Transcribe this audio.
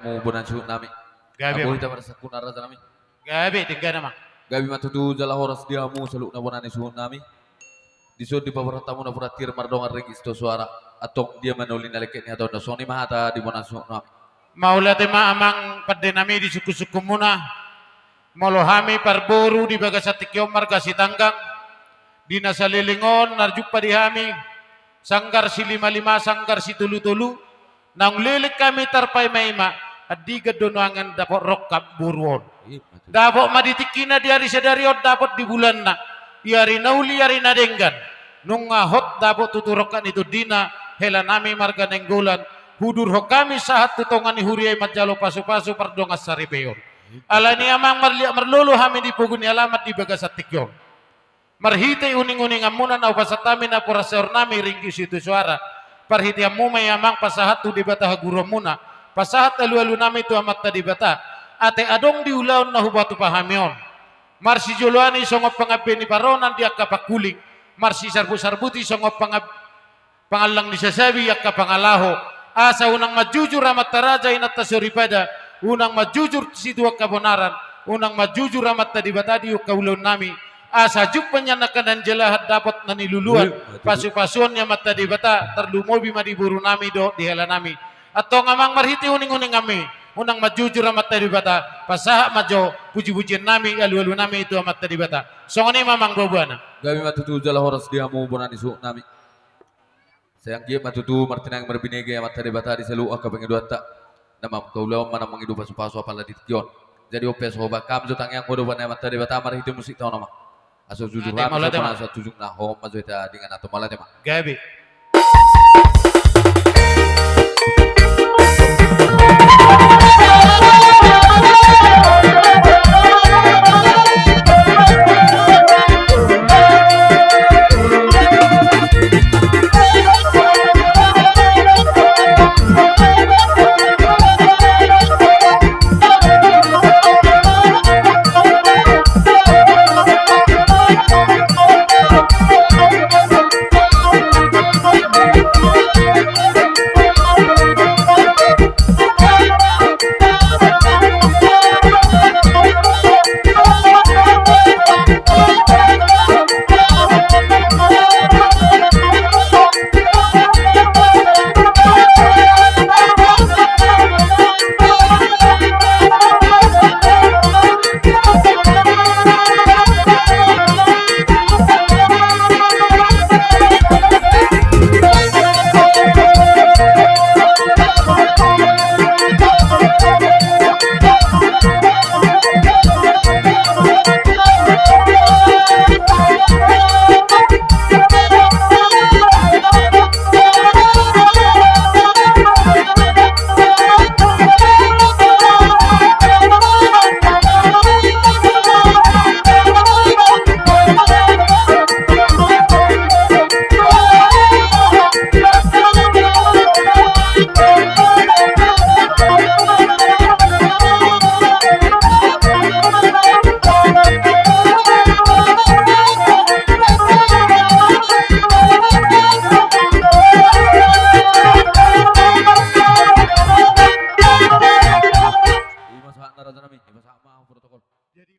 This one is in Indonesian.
mo bunan su nami. Gabi Ako ma. ita para sa kunara nami. Gabi tinggal nama. Gabi matutu jala horas dia mu selu na bunan su nami. Diso di paparan tamu na puratir mardongan registo suara atau dia menolin aleket ni atau na soni mahata di bunan su nami. Maulate ma amang padenami di suku-suku muna. Molohami parburu di bagasatikyo marga sitanggang. Di nasalilingon narjuk padihami. Sanggar si lima sanggar si tulu-tulu. Nang lilik kami tarpay maima. Adi gadonuangan dapat rokap buruon. Dapat maditikina di hari sedariot dapat di bulan na. Iari nauli iari nadenggan. Nung hot dapat tuturokan itu dina. Hela nami marga nenggolan. Hudur ho kami sahat tutongan ni huriay madjalo pasu-pasu pardongas saribeyon. Ala ni amang marlulu hami di puguni alamat di bagasatikyon. Marhite uning-uning amunan au pasatami na purasor nami ringki situ suara. Parhiti amu may amang pasahat tu di bata haguro muna. Pasahat alu-alu nami tu amat tadi bata. Ate adong diulaon na hubatu pahamion. Marsi juluani songop pangabe ni paronan di akka pakuling. Marsi sarbu-sarbuti songop pangalang ni sasabi akka pangalaho. Asa unang majujur amat taraja inata suripada. Unang majujur si dua kabonaran. Unang majujur amat tadi bata di kaulon nami. Asa juk penyanakan dan jelahat dapat naniluluan. Pasu-pasuan yang mata di bata. Terlumobi madiburu nami do di hela nami. Atau ngamang marhiti uning-uning kami. Unang majujur amat tadi bata. Pasahak majo puji-pujian nami. Alu-alu nami itu amat tadi bata. Songoni mamang bobuana. Gabi matutu jala horas dia mu bunan su nami. Sayang dia matutu martina yang berbinege amat tadi bata di selu akka pengiduata. Nama kaulau mana mengidu pasu-pasu apala di tikion. Jadi opes hoba kam jotang yang kodo bana amat tadi bata marhiti musik tahu nama. Asal jujur lah, asal tujuh nah hom majuita dengan atau malah tema. Gabi.